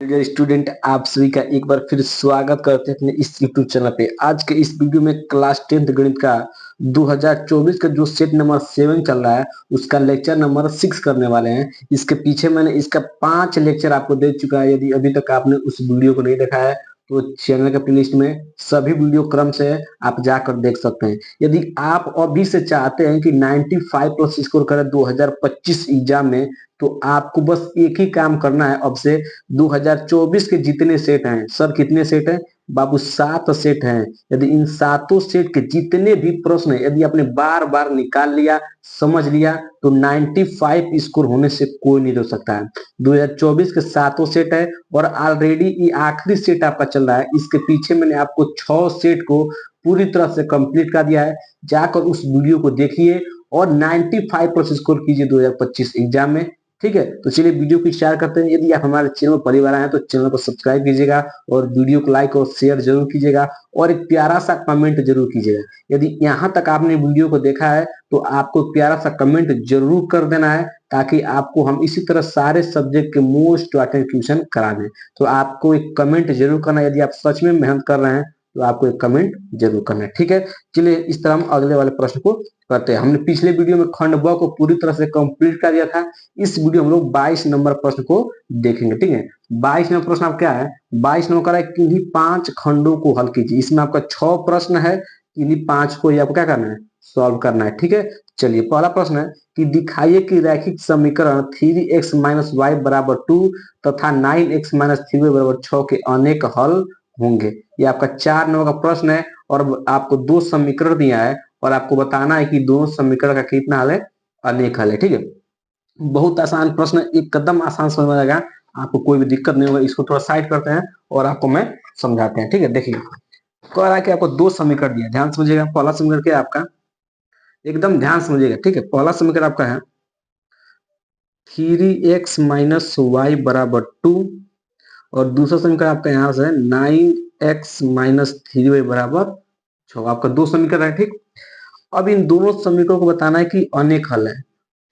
Dear student, आप सभी का एक बार फिर स्वागत करते हैं अपने इस यूट्यूब चैनल पे। आज के इस वीडियो में क्लास 10th गणित का 2024 का जो सेट नंबर 7 चल रहा है उसका लेक्चर नंबर 6 करने वाले हैं। इसके पीछे मैंने इसका 5 लेक्चर आपको दे चुका है। यदि अभी तक आपने उस वीडियो को नहीं देखा है तो चैनल के प्लेलिस्ट में सभी वीडियो क्रम से आप जाकर देख सकते हैं। यदि आप अभी से चाहते हैं कि 95 प्लस स्कोर करें 2025 एग्जाम में, तो आपको बस एक ही काम करना है। अब से 2024 के जितने सेट हैं, सर कितने सेट हैं बाबू? 7 सेट हैं। यदि इन सातों सेट के जितने भी प्रश्न हैं, यदि आपने बार बार निकाल लिया, समझ लिया, तो 95 स्कोर होने से कोई नहीं रोक सकता है। 2024 के सातों सेट है और ऑलरेडी ये आखिरी सेट आपका चल रहा है। इसके पीछे मैंने आपको 6 सेट को पूरी तरह से कंप्लीट कर दिया है। जाकर उस वीडियो को देखिए और 95 प्लस स्कोर कीजिए 2025 एग्जाम में। ठीक है, तो चलिए वीडियो को शेयर करते हैं। यदि आप हमारे चैनल पर परिवार आए तो चैनल को सब्सक्राइब कीजिएगा और वीडियो को लाइक और शेयर जरूर कीजिएगा और एक प्यारा सा कमेंट जरूर कीजिएगा। यदि यहाँ तक आपने वीडियो को देखा है तो आपको प्यारा सा कमेंट जरूर कर देना है, ताकि आपको हम इसी तरह सारे सब्जेक्ट के मोस्ट इंपॉर्टेंट क्वेश्चन करा दें। तो आपको एक कमेंट जरूर करना है। यदि आप सच में मेहनत कर रहे हैं तो आपको एक कमेंट जरूर करना है। ठीक है, चलिए इस तरह हम अगले वाले प्रश्न को करते हैं। हमने पिछले वीडियो में खंड ब को पूरी तरह से कंप्लीट कर दिया था। इस वीडियो में हम लोग 22 नंबर प्रश्न को देखेंगे। ठीक है, 22 नंबर प्रश्न आप क्या है? 22 नंबर का है किन्हीं 5 खंडों को हल कीजिए। इसमें आपका 6 प्रश्न है, किन्हीं 5 को आपको क्या करना है? सॉल्व करना है। ठीक है, चलिए पहला प्रश्न है कि दिखाइए कि रैखिक समीकरण 3x माइनस वाई बराबर 2 तथा 9x माइनस 3y बराबर 6 के अनेक हल होंगे। ये आपका 4 नंबर का प्रश्न है और आपको 2 समीकरण दिया है और आपको बताना है कि दोनों समीकरण का कितना हल है? अनेक हल है। ठीक है, बहुत आसान प्रश्न, एकदम आसान समझ में आएगा, आपको कोई भी दिक्कत नहीं होगा। इसको थोड़ा साइड करते हैं और आपको मैं समझाते हैं। ठीक है, देखिए कह रहा है कि आपको 2 समीकरण दिया, ध्यान समझिएगा। पहला समीकरण क्या है आपका? एकदम ध्यान समझिएगा। ठीक है, पहला समीकरण आपका है 3x माइनस वाई बराबर 2 और दूसरा समीकरण आपका यहाँ से 9x माइनस 3y बराबर 6। आपका 2 समीकरण है। ठीक, अब इन दोनों समीकरणों को बताना है कि अनेक हल है।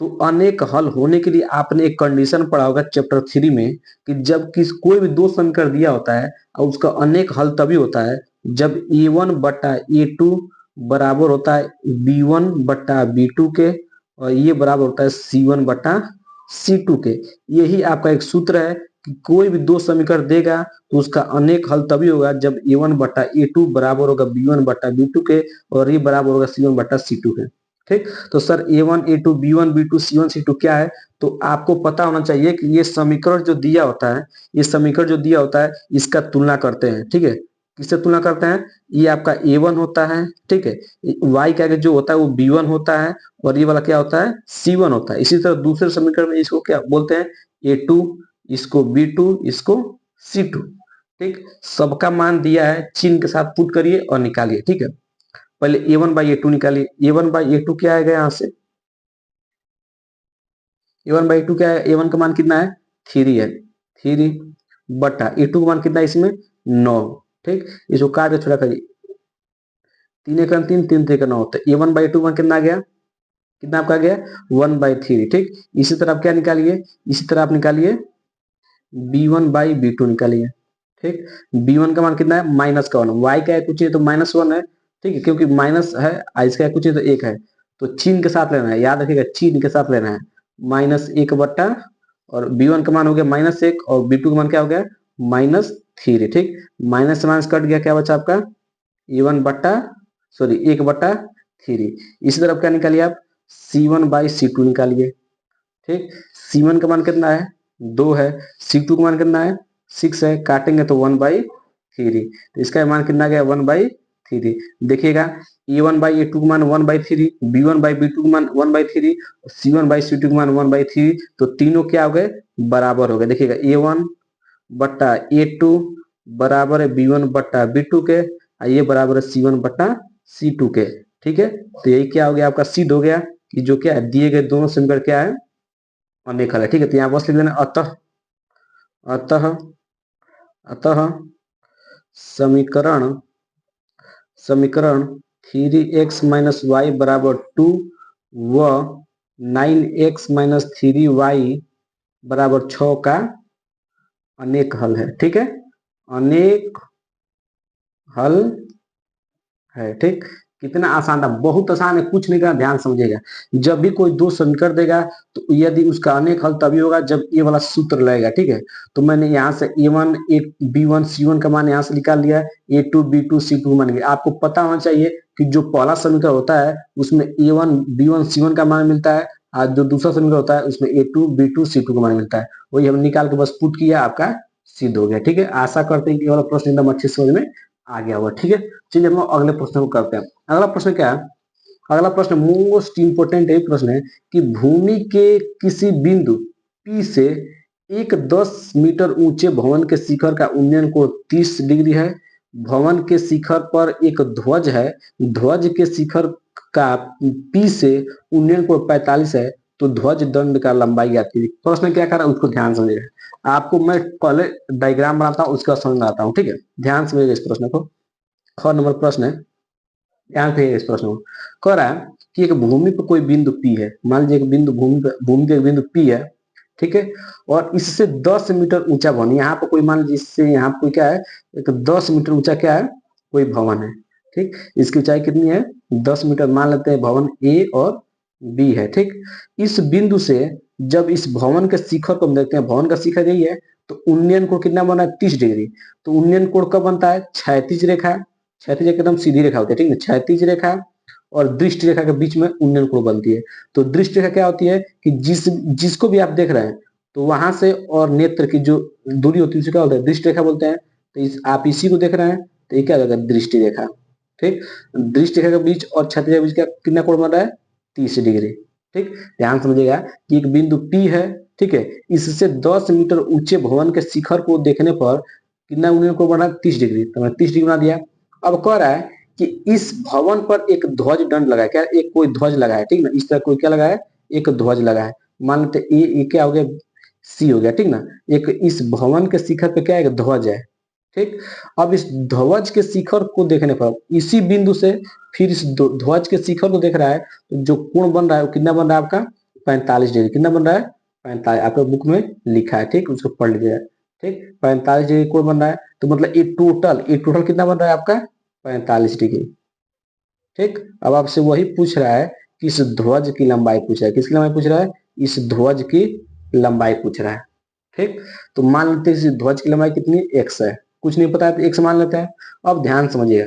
तो अनेक हल होने के लिए आपने एक कंडीशन पढ़ा होगा चैप्टर 3 में कि जब कोई भी 2 समीकरण दिया होता है और उसका अनेक हल तभी होता है जब a1 बटा a2 बराबर होता है b1 बटा b2 के और ये बराबर होता है c1 बटा c2 के। यही आपका एक सूत्र है कि कोई भी 2 समीकरण देगा तो उसका अनेक हल तभी होगा जब a1 बटा a2 बराबर होगा b1 बटा b2 के और ये बराबर होगा c1 बटा c2 के। ठीक, तो sir a1 a2 b1 b2 c1 c2 क्या है? तो आपको पता होना चाहिए कि ये समीकरण जो दिया होता है, ये समीकरण जो दिया होता है इसका तुलना करते हैं। ठीक है, किससे तुलना करते हैं? ये आपका a1 होता है। ठीक है, y का जो होता है वो b1 होता है और ये वाला क्या होता है? c1 होता है। इसी तरह दूसरे समीकरण में इसको क्या बोलते हैं? a2, इसको b2, इसको c2। ठीक, सबका मान दिया है, चिन्ह के साथ पुट करिए और निकालिए। ठीक है, पहले a1 बाई a2 निकालिए। a1 बाई a2 क्या आएगा? यहाँ से a1 बाई a2 क्या है? a1 का मान कितना है? 3 है। 3 बटा a2 का मान कितना है इसमें? 9। ठीक, इसको काट के छोड़ा करिए। 3 एक 3, 3 3 9 होता है। a1 बाई a2 मान कितना आ गया? कितना आपका आ गया? 1/3। ठीक, इसी तरह आप क्या निकालिए? इसी तरह आप निकालिए b1 बाई b2 निकालिए। ठीक, b1 का मान कितना है? माइनस का 1। y का है कुछ है तो -1 है। ठीक है, क्योंकि माइनस है, इसका कुछ है तो 1 है, तो चिन्ह के साथ लेना है। याद रखिएगा, चिन्ह के साथ लेना है। -1 बट्टा और b1 का मान हो गया -1 और b2 का मान क्या हो गया? -3। ठीक, माइनस से माइनस कट गया, क्या बचा आपका? a1 बट्टा 1/3। इसी तरह क्या निकालिए आप? c1 बाई c2 निकालिए। ठीक, c1 का मान कितना है? 2 है। c2 का मान कितना है? 6 है। काटेंगे तो 1/3, तो इसका मान कितना गया? 1/3। देखिएगा, a1 बाई a2 का मान 1/3, b1 बाई b2 का मान 1/3, c1 बाई c2 का मान 1/3। तो तीनों क्या हो गए? बराबर हो गए। देखिएगा, a1 बट्टा a2 बराबर है b1 बट्टा b2 के और ये बराबर है c1 बट्टा c2 के। ठीक है, तो यही क्या हो गया? आपका सिद्ध हो गया कि जो क्या है, दिए गए दोनों समीकरण क्या है? अनेक हल है। ठीक है, तो यहाँ बस लिख देना अतः अतः अतः समीकरण समीकरण 3x माइनस वाई बराबर 2 व 9x माइनस 3y बराबर 6 का अनेक हल है, ठीक है, अनेक हल है, ठीक। कितना आसान था, बहुत आसान है, कुछ नहीं करना, ध्यान समझिएगा। जब भी कोई दो समीकरण देगा तो यदि उसका अनेक हल तभी होगा जब ये वाला सूत्र लगेगा, ठीक है। तो मैंने यहाँ से a1 ए b1 c1 का मान यहाँ से निकाल लिया, a2 b2 c2 मान गया। आपको पता होना चाहिए कि जो पहला समीकरण होता है उसमें a1 b1 c1 का मान मिलता है, और जो दूसरा समीकरण होता है उसमें a2 b2 c2 का मान मिलता है। वही हम निकाल के बस पुट किया, आपका सिद्ध हो गया, ठीक है। आशा करते हैं कि ये वाला प्रश्न एकदम अच्छे से समझ में आ गया होगा, ठीक है। चलिए हम अगले प्रश्न को करते हैं। अगला प्रश्न क्या है? अगला प्रश्न मोस्ट इंपोर्टेंट एक प्रश्न है कि भूमि के किसी बिंदु P से एक 10 मीटर ऊंचे भवन के शिखर का उन्नयन कोण 30 डिग्री है। भवन के शिखर पर एक ध्वज है, ध्वज के शिखर का P से उन्नयन कोण 45 है, तो ध्वज दंड का लंबाई ज्ञात कीजिए। प्रश्न क्या कर रहा है उसको ध्यान समझिएगा। आपको मैं पहले डायग्राम बनाता हूँ, उसका समझ आता हूँ, ठीक है। ध्यान समझिएगा इस प्रश्न को। ख नंबर प्रश्न है, ध्यान से इस प्रश्न को। कह रहा है कि एक भूमि पर कोई बिंदु P है, मान लीजिए एक बिंदु भूमि पे एक बिंदु P है, ठीक है। और इससे 10 मीटर ऊंचा भवन, यहाँ पर कोई मान लीजिए इससे यहाँ पर क्या है, एक 10 मीटर ऊंचा क्या है, कोई भवन है, ठीक। इसकी ऊंचाई कितनी है, 10 मीटर मान लेते हैं, भवन A और B है, ठीक। इस बिंदु से जब इस भवन के शिखर को हम देखते हैं, भवन का शिखर यही है, तो उन्नयन कोण कितना बना है, 30 डिग्री। तो उन्नयन कोण कब बनता है, क्षैतिज रेखा, क्षैतिज एकदम सीधी रेखा होती है, ठीक है। क्षैतिज रेखा और दृष्टि रेखा के बीच में उन्नयन कोण बनती है। तो दृष्टि रेखा क्या होती है कि जिसको भी आप देख रहे हैं, तो वहां से और नेत्र की जो दूरी होती है उसे क्या बोलते हैं, दृष्टि रेखा बोलते हैं। तो आप इसी को देख रहे हैं, तो ये क्या होगा, दृष्टि रेखा, ठीक। दृष्टि रेखा के बीच और क्षैतिज रेखा के बीच का कितना कोण बन रहा है, 30 डिग्री, ठीक। ध्यान समझिएगा कि एक बिंदु P है, ठीक है। इससे 10 मीटर ऊंचे भवन के शिखर को देखने पर कितना उन्नयन कोण बना, 30 डिग्री। तो मैं 30 डिग्री बना दिया। अब कह रहा है कि इस भवन पर एक ध्वज दंड लगा है, क्या एक कोई ध्वज लगा है, ठीक ना। इस तरह कोई क्या लगा है, एक ध्वज लगा है। मान लेते ये क्या हो गया, सी हो गया, ठीक ना। एक इस भवन के शिखर पे क्या है, एक ध्वज है, ठीक। अब इस ध्वज के शिखर को देखने पर इसी बिंदु से फिर इस ध्वज के शिखर को देख रहा है, तो जो कोण बन रहा है वो कितना बन रहा है आपका, 45 डिग्री। कितना बन रहा है, 45, आपका बुक में लिखा है, ठीक, उसको पढ़ लीजिएगा, ठीक। 45 डिग्री कोण बन रहा है, तो मतलब ये टोटल कितना बन रहा है आपका, 45 डिग्री, ठीक। अब आपसे वही पूछ रहा है कि इस ध्वज की लंबाई पूछ रहा है, किसकी लंबाई पूछ रहा है, इस ध्वज की लंबाई पूछ रहा है, ठीक। तो मान लेते हैं इस ध्वज की लंबाई कितनी, x है। कुछ नहीं पता है तो x मान लेते हैं। अब ध्यान समझिएगा,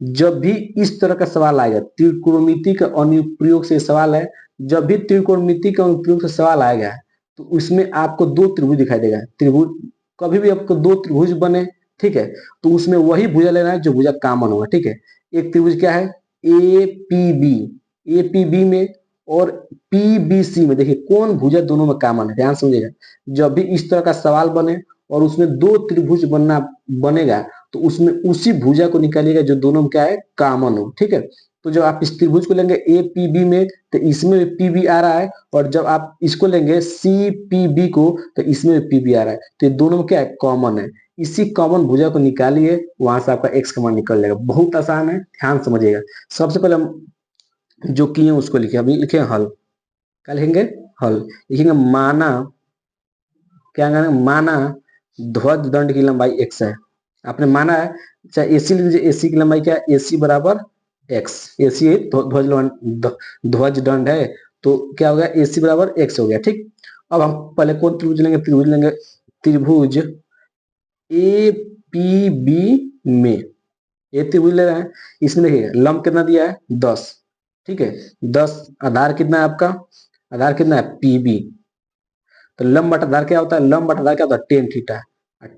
जब भी इस तरह का सवाल आएगा, त्रिकोणमिति के अनुप्रयोग से सवाल है, जब भी त्रिकोणमिति के अनुप्रयोग से सवाल आएगा तो उसमें आपको दो त्रिभुज दिखाई देगा। त्रिभुज कभी भी आपको दो त्रिभुज बने, ठीक है, तो उसमें वही भुजा लेना है जो भुजा कॉमन होगा, ठीक है। एक त्रिभुज क्या है, एपीबी में और पीबीसी में, देखिए कौन भुजा दोनों में कॉमन है, ध्यान समझिएगा। जब भी इस तरह का सवाल बने और उसमें दो त्रिभुज बनेगा, तो उसमें उसी भुजा को निकालिएगा जो दोनों में क्या है, कॉमन हो, ठीक है। तो जब आप इस त्रिभुज को लेंगे ए पी बी में, तो इसमें पी बी आ रहा है, और जब आप इसको लेंगे सी पी बी को, तो इसमें पी बी आ रहा है, तो ये दोनों में क्या है, कॉमन है। इसी कॉमन भुजा को निकालिए, वहां से आपका एक्स का मान निकल जाएगा। बहुत आसान है, ध्यान समझिएगा। सबसे पहले हम जो किए उसको लिखे, अभी लिखे हल, क्या लिखेंगे, हल लिखेंगे। माना क्या कहना, माना ध्वज दंड की लंबाई x है, आपने माना है। चाहे एसी लिख लीजिए, एसी की लंबाई क्या है, एसी बराबर x, एसी ध्वज दंड है, तो क्या हो गया, एसी बराबर x हो गया, ठीक। अब हम पहले कौन त्रिभुज लेंगे, त्रिभुज लेंगे, त्रिभुज ए पी बी में, ये त्रिभुज ले रहे हैं। इसमें देखिए लंब कितना दिया है, 10, ठीक है। 10 आधार कितना है आपका, आधार कितना है, पीबी। तो लंब बटा आधार क्या होता है, लंब बटा आधार क्या होता है, टेन थीटा।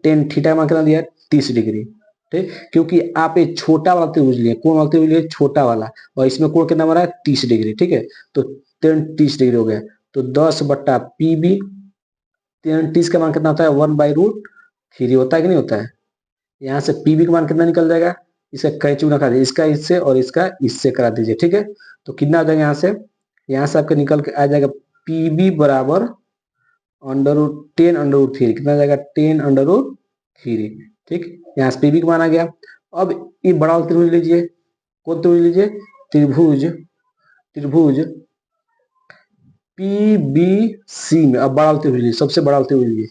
टेन थीटा मान कितना दिया है, 30 डिग्री, ठीक। क्योंकि आप ये छोटा वाला त्रिभुज लिए, कौन वाला त्रिभुज लिए, छोटा वाला, और इसमें कोण कितना बना है, 30 डिग्री, ठीक है। तो टेन 30 डिग्री हो गया, तो 10 बट्टा पीबी, टेन 30 का मान कितना होता है, 1/√3 होता है कि नहीं होता है। यहाँ से पीबी का मान कितना निकल जाएगा, इसका कैंची गुना करा दीजिए, इसका इससे और इसका इससे करा दीजिए, ठीक है। तो कितना आ जाएगा, यहाँ से आपका निकल के आ जाएगा पीबी बराबर √10√3, कितना आ जाएगा, 10√3, ठीक। यहाँ से पीबी का मान आ गया। अब ये बड़ा वाला त्रिभुज लीजिए, कौन त्रिभुज लीजिए, त्रिभुज त्रिभुज पीबीसी में। अब बड़ा वाला त्रिभुज लीजिए, सबसे बड़ा वाला त्रिभुज लीजिए,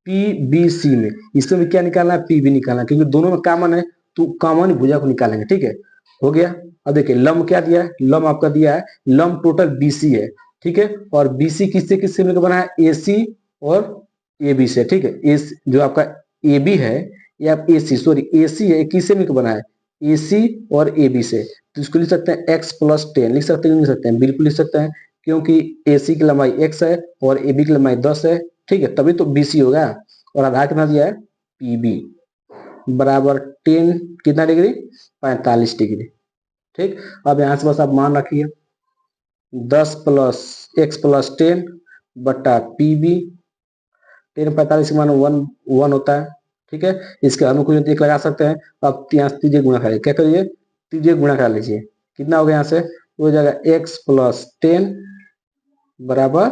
PBC में, इसमें भी क्या निकालना है, PB निकालना है, क्योंकि दोनों में कॉमन है तो कॉमन भुजा को निकालेंगे। ठीक है, हो गया। अब देखिए लंब क्या दिया है, लंब आपका दिया है, लंब टोटल BC है। ठीक है, और BC किससे किससे मिलकर बना है, AC और AB से। ठीक है, एस जो आपका AB है, ये आप AC सॉरी AC है, किससे मिलकर बना है, AC और AB से। तो इसको लिख सकते हैं x+10, लिख सकते हैं नहीं लिख सकते हैं, बिल्कुल लिख सकते हैं, क्योंकि AC की लंबाई x है और AB की लंबाई 10 है। ठीक है, तभी तो BC होगा। और आधार कितना दिया है, PB बराबर 10 कितना डिग्री, 45 डिग्री। ठीक, अब यहां से बस आप मान रखिए 10 प्लस x+10 बटा PB, 10 45 के मान 1 होता है। ठीक है, इसके अनुकूल एक लगा सकते हैं। अब यहाँ तीजे गुणा करिए, क्या करिए, तीजे गुणा कर लीजिए, कितना हो गया यहाँ से, हो जाएगा x+10 बराबर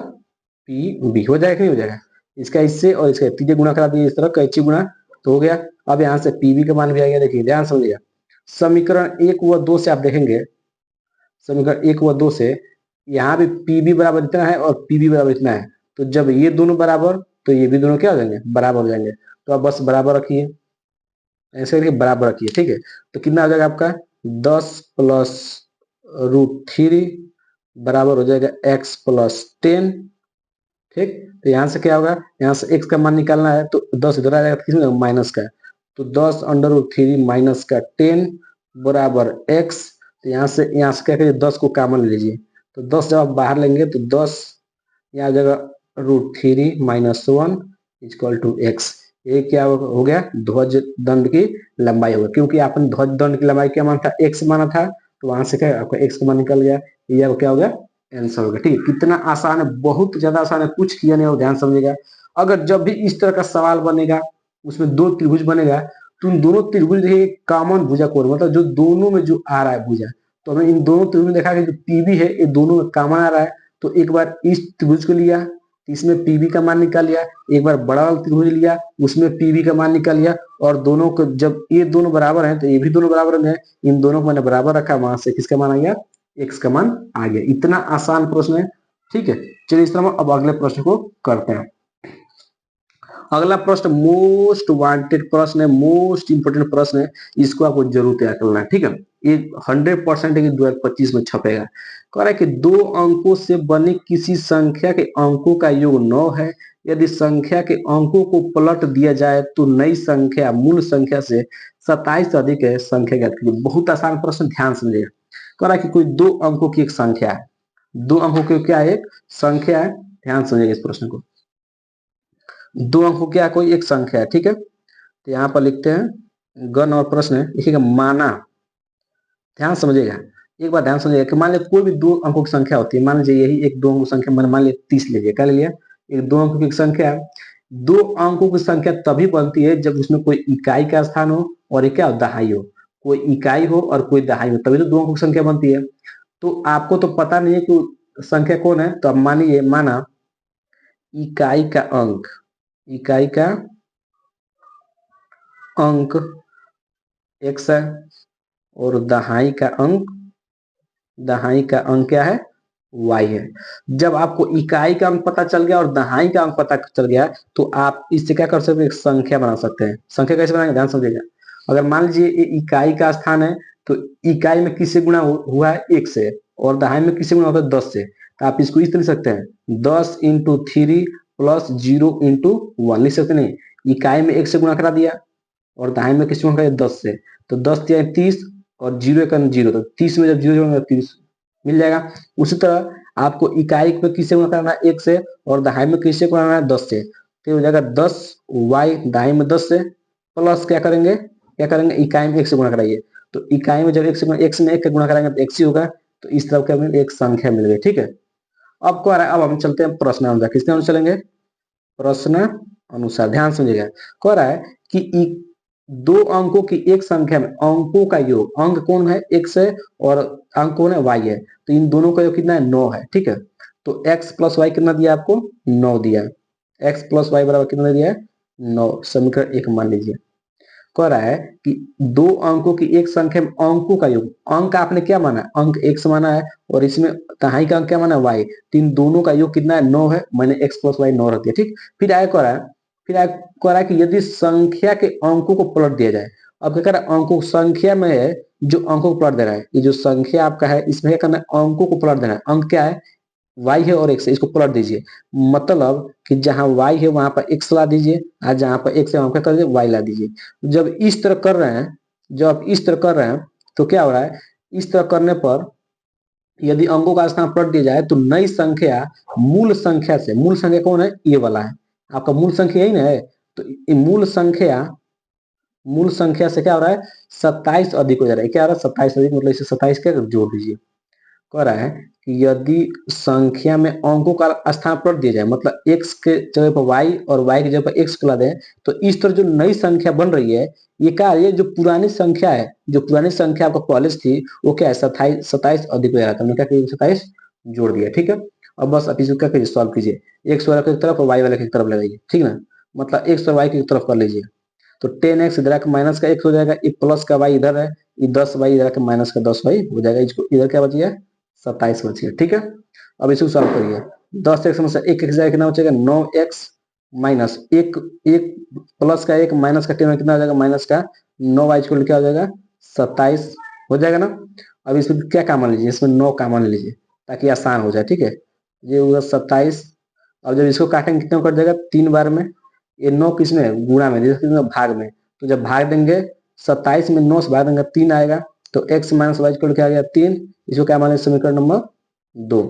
PB, हो जाएगा कि नहीं हो जाएगा, इसका इससे और इसका तीजे गुणा करा दिए, इस तरह कैची गुणा तो हो गया। अब यहाँ से PB का मान भी आ गया, देखिए ध्यान समझिएगा, समीकरण 1 व 2 से आप देखेंगे, समीकरण 1 व 2 से यहाँ भी PB बराबर इतना है और PB बराबर इतना है, तो जब ये दोनों बराबर तो ये भी दोनों क्या हो जाएंगे, बराबर हो जाएंगे। तो आप बस बराबर रखिए, ऐसे करके बराबर रखिए। ठीक है, तो कितना हो जाएगा आपका 10 + √3 बराबर हो जाएगा x+10। ठीक, तो यहाँ से क्या होगा, यहाँ से x का मान निकालना है तो 10 इधर आ जाएगा, किसमें माइनस का, तो 10 √3 माइनस का 10 बराबर x। तो यहाँ से क्या करिए, 10 को कॉमन ले लीजिए, तो 10 जब आप बाहर लेंगे तो 10 यहाँ जगह √3 - 1 = x। ये क्या हो गया, ध्वज दंड की लंबाई होगा, क्योंकि आपने ध्वज दंड की लंबाई क्या माना था, x माना था, तो वहां से क्या आपका x का मान निकल गया, ये आपका क्या हो गया, आंसर हो गया। ठीक है, कितना आसान है, बहुत ज्यादा आसान है, कुछ किया नहीं हो, ध्यान समझिएगा। अगर जब भी इस तरह का सवाल बनेगा, उसमें दो त्रिभुज बनेगा, तो उन दोनों त्रिभुज देखिए कॉमन भुजा कोण, मतलब जो दोनों में जो आ रहा है भुजा, तो हमें इन दोनों त्रिभुज में देखा कि जो PB है ये दोनों में कॉमन आ रहा है, तो एक बार इस त्रिभुज को लिया, इसमें PB का मान निकाल लिया, एक बार बड़ा वाला त्रिभुज लिया, उसमें PB का मान निकाल लिया, और दोनों को जब ये दोनों बराबर हैं तो ये भी दोनों बराबर हैं, इन दोनों को मैंने बराबर रखा, वहां से किसका मान आ गया, x का मान आ गया। इतना आसान प्रश्न है। ठीक है, चलिए इस तरह अब अगले प्रश्न को करते हैं। अगला प्रश्न मोस्ट वांटेड प्रश्न है, मोस्ट इंपोर्टेंट प्रश्न है, इसको आपको जरूर तैयार करना है। ठीक है, ये 100% है कि 2025 में छपेगा। कह रहा है कि दो अंकों से बनी किसी संख्या के अंकों का योग 9 है, यदि संख्या के अंकों को पलट दिया जाए तो नई संख्या मूल संख्या से 27 से अधिक है, संख्या ज्ञात कीजिए। बहुत आसान प्रश्न, ध्यान समझिएगा। कह रहा है कि कोई दो अंकों की एक संख्या है, दो अंकों की क्या है, एक संख्या है, ध्यान समझिएगा इस प्रश्न को। दो अंकों क्या कोई एक संख्या है। ठीक है, तो यहाँ पर लिखते हैं गण और प्रश्न है, लिखिएगा माना, ध्यान समझिएगा, एक बार ध्यान समझिएगा कि मान लीजिए कोई भी दो अंकों की संख्या होती है, मान लीजिए यही एक दो अंकों की संख्या, मान लीजिए 30 लीजिए, क्या ले लिया, एक दो अंकों की संख्या। दो अंकों की संख्या तभी बनती है जब उसमें कोई इकाई का स्थान हो और एक क्या दहाई हो, कोई इकाई हो और कोई दहाई हो, तभी तो दो अंकों की संख्या बनती है। तो आपको तो पता नहीं है कि संख्या कौन है, तो अब मानिए, माना इकाई का अंक, इकाई का अंक x है और दहाई का अंक, दहाई का अंक क्या है, y है। जब आपको इकाई का अंक पता चल गया और दहाई का अंक पता चल गया, तो आप इससे क्या कर सकते हैं, एक संख्या बना सकते हैं। संख्या कैसे बनाएंगे, ध्यान समझिएगा। अगर मान लीजिए ये इकाई का स्थान है, तो इकाई में किससे गुणा हुआ है, 1 से, और दहाई में किससे गुणा होता है, 10 से। तो आप इसको इस तरह लिख सकते हैं, 10 × 3 + 0 × 1 लिख सकते नहीं, इकाई में 1 से गुणा करा दिया और दाएं में किस का 10 से, तो 10 या 30 और 0 का 0, तो 30 में जब 0 जोड़ेंगे 30 मिल जाएगा। उसी तरह आपको इकाई में किससे गुणा करना है, 1 से, और दहाई में किससे गुणा है, 10 से, तो हो जाएगा 10y दाएं में 10 से, प्लस क्या करेंगे इकाई में 1 से गुणा कराइए, तो इकाई में जब 1 से x में 1 का गुणा कराएंगे तो x ही होगा, तो इस तरह क्या एक संख्या मिल गई। ठीक है, अब क्या रहा है, अब हम चलते हैं प्रश्न अनुसार, किसके अनुसार चलेंगे, प्रश्न अनुसार, ध्यान समझिएगा। कह रहा है कि दो अंकों की एक संख्या में अंकों का योग, अंक कौन है, x है, और अंक कौन है, y है, तो इन दोनों का योग कितना है, 9 है। ठीक है, तो x + y कितना दिया आपको, 9 दिया, x + y बराबर कितना दिया है, 9, समीकरण 1 मान लीजिए। कह रहा है कि दो अंकों की एक संख्या में अंकों का योग, अंक आपने क्या माना, अंक x माना है, और इसमें दहाई का अंक क्या माना, y, तो इन दोनों का योग कितना है, 9 है, मैंने x + y 9 रख दिया। ठीक, फिर आया कह रहा है, फिर आपको कह रहा है कि यदि संख्या के अंकों को पलट दिया जाए। अब क्या कर रहा है, अंकों संख्या में जो अंकों को पलट दे रहा है, ये जो संख्या आपका है इसमें क्या करना है, अंकों को पलट देना है। अंक क्या है, y है और x है, इसको पलट दीजिए। मतलब कि जहां y है वहां पर x ला दीजिए और जहां पर x है वहां पर कर दीजिए y ला दीजिए। जब इस तरह कर रहे हैं, जब इस तरह कर रहे हैं तो क्या हो रहा है, इस तरह करने पर यदि अंकों का स्थान पलट दिया जाए तो नई संख्या मूल संख्या से, मूल संख्या कौन है, ये वाला है आपका मूल संख्या, यही ना है। तो ये मूल संख्या से क्या हो रहा है, 27 अधिक हो जा रहा है। क्या हो रहा है, 27 अधिक, मतलब इसे 27 क्या जोड़ दीजिए। कह रहा है कि यदि संख्या में अंकों का स्थान पलट दिया जाए, मतलब x के जगह पर y और y की जगह पर x को ला दें, तो इस तरह जो नई संख्या बन रही है, ये क्या है, ये जो पुरानी संख्या है, जो पुरानी संख्या आपको पहले से थी वो क्या है, 27 अधिक हो जा रहा था। हमने क्या किया, 27 जोड़ दिया। ठीक है, अब बस आप इसको क्या कीजिए, सॉल्व कीजिए। x वाला की तरफ और y वाले की तरफ लगाइए, ठीक ना। मतलब x और y की तरफ कर लीजिए। तो 10x इधर आके माइनस का x हो जाएगा, ये प्लस का y इधर है, ये 10y इधर आके माइनस का 10y हो जाएगा। इसको इधर क्या बच गया, 27 बच गया। ठीक है, अब इसको सॉल्व करिए। 10x में से एक जाएगा, कितना बचेगा, 9x माइनस एक, एक प्लस का एक माइनस का 10 कितना हो जाएगा, माइनस का 9y को क्या हो जाएगा, 27 हो जाएगा ना। अब इसमें क्या कामन लीजिए, इसमें 9 कामन लीजिए ताकि आसान हो जाए। ठीक है, ये होगा 27। और जब इसको काटेंगे कितना कट जाएगा, 3 बार में। ये 9 किसमें, गुणा में, जैसे भाग में। तो जब भाग देंगे 27 में 9 से भाग देंगे 3 आएगा। तो x माइनस वाई क्या आ गया, 3। इसको क्या माने, समीकरण नंबर 2।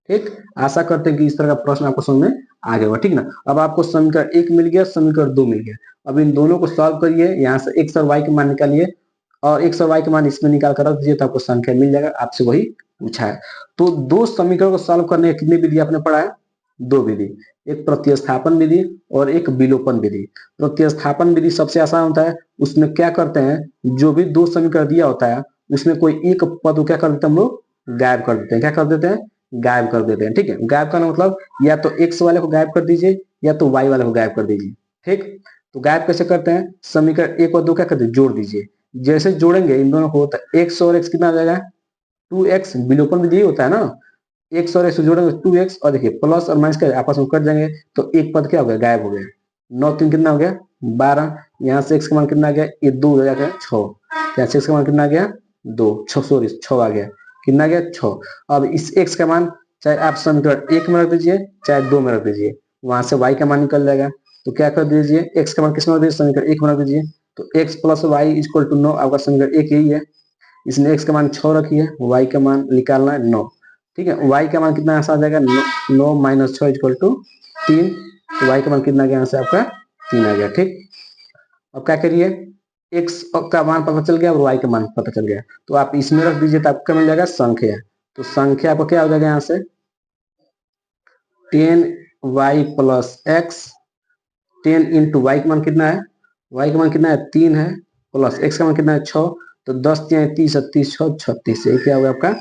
ठीक, आशा करते हैं कि इस तरह का प्रश्न आपको समझ में आ गया होगा। ठीक ना, अब आपको समीकरण 1 मिल गया, समीकरण 2 मिल गया। अब इन दोनों को सॉल्व करिए, यहाँ से x और y के मान निकालिए और x और y के मान इसमें निकाल कर रख दीजिए, तो आपको संख्या मिल जाएगा। आपसे वही पूछा है। तो दो समीकरण को सॉल्व करने के कितनी विधि आपने पढ़ा है, 2 विधि, एक प्रतिस्थापन विधि और एक विलोपन विधि। प्रतिस्थापन विधि सबसे आसान होता है। उसमें क्या करते हैं, जो भी दो समीकरण दिया होता है उसमें कोई एक पद को क्या कर देते हैं, हम लोग गायब कर देते हैं। क्या कर देते हैं, गायब कर देते हैं। ठीक है, गायब करना मतलब या तो x वाले को गायब कर दीजिए या तो y वाले को गायब कर दीजिए। ठीक, तो गायब कैसे करते हैं, समीकरण 1 और 2 क्या करते हैं, जोड़ दीजिए। जैसे जोड़ेंगे इन दोनों को, x और x कितना आ जाएगा, 2x। विलोपन विधि होता है ना, x और x जोड़ेंगे 2x, और देखिए प्लस और माइनस का आपस में कट जाएंगे तो एक पद क्या हो गया, गायब हो गया। 9 3 कितना हो गया, 12। यहाँ से x का मान कितना आ गया, ये 2 हो जाएगा 6। यहाँ से x का मान कितना आ गया, 2, 6 सॉरी 6 आ गया, कितना आ गया, 6। अब इस x का मान चाहे आप समीकरण 1 में रख दीजिए चाहे 2 में रख दीजिए, वहां से y का मान निकल जाएगा। तो क्या कर दीजिए, x का मान किस में रख दीजिए, समीकरण 1 में रख दीजिए। तो x plus y equal to 9, आपका समीकरण 1 यही है। इसमें x का मान 6 रखिए, y का मान निकालना है 9। ठीक है, y का मान कितना ऐसा आ जाएगा, 9 माइनस 6 इक्वल टू 3। तो y का मान कितना गया, यहाँ से आपका 3 आ गया। ठीक, अब क्या करिए, x का मान पता चल गया और y का मान पता चल गया, तो आप इसमें रख दीजिए तो आपका मिल जाएगा संख्या। तो संख्या आपको क्या हो जाएगा, यहाँ से 10y plus x, 10 into Y का मान कितना है, y का मान कितना है, 3 है, प्लस x का मान कितना है, 6। तो 10 30 30 6 36, यही क्या होगा आपका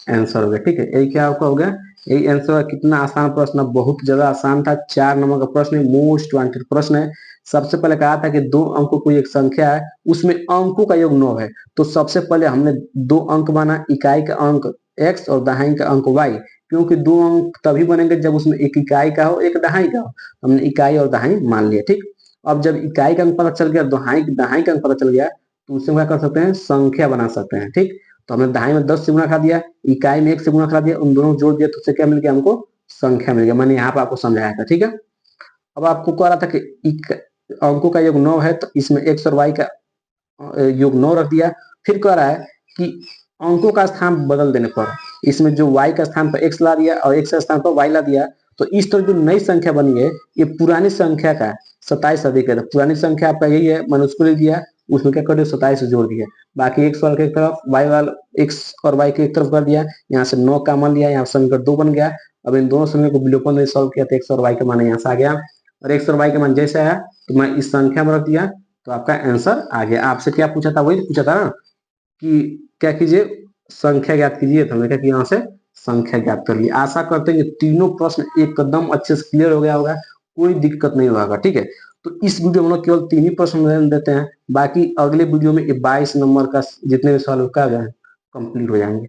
आंसर हो गया। ठीक है, यही क्या आपका हो गया, यही आंसर है। कितना आसान प्रश्न, बहुत ज्यादा आसान था। 4 नंबर का प्रश्न है, मोस्ट वांटेड प्रश्न है। सबसे पहले कहा था कि 2 अंकों कोई एक संख्या है, उसमें अंकों का योग 9 है। तो सबसे पहले हमने 2 अंक माना, इकाई का अंक x और दहाई का अंक y। क्योंकि 2 अंक तभी बनेंगे जब उसमें एक इकाई का हो एक दहाई का हो। हमने इकाई और दहाई मान लिया। ठीक, अब जब इकाई का अंक पता चल गया, दहाई का अंक पता चल गया, तो उससे क्या कर सकते हैं, संख्या बना सकते हैं। ठीक, तो हमने दहाई में 10 से गुणा करा दिया, इकाई में 1 से गुणा करा दिया, उन दोनों को जोड़ दिया, तो उससे क्या मिल गया, हमको संख्या मिल गया। मैंने यहाँ पे आपको समझाया था। ठीक है, अब आपको कह रहा था कि अंकों का योग 9 है, तो इसमें x और y का योग 9 रख दिया। फिर कह रहा है कि अंकों का स्थान बदल देने पर, इसमें जो y का स्थान पर x ला दिया और x के स्थान पर y ला दिया, तो इस तरह जो नई संख्या बनी है ये पुरानी संख्या का 27 अधिक है। तो पुरानी संख्या आपका यही है, मैंने उसको लिख दिया, उसमें क्या कर दिया, 27 जोड़ दिया। बाकी x वाले की तरफ y वाला, x और y की एक तरफ कर दिया, यहाँ से 9 का मान लिया, यहाँ समीकरण 2 बन गया। अब इन दोनों समीकरण को विलोपन में सॉल्व किया तो x और y का मान यहाँ से आ गया, और x और y का मान जैसे आया तो मैं इस संख्या में रख दिया, तो आपका आंसर आ गया। आपसे क्या पूछा था, वही पूछा था ना कि क्या कीजिए, संख्या ज्ञात कीजिए। तो हमने क्या किया, यहाँ से संख्या ज्ञात कर ली। आशा करते हैं कि तीनों प्रश्न एकदम अच्छे से क्लियर हो गया होगा, कोई दिक्कत नहीं होगा। ठीक है, तो इस वीडियो में हम लोग केवल 3 ही प्रश्न देते हैं, बाकी अगले वीडियो में 22 नंबर का जितने भी सवाल का कंप्लीट हो जाएंगे।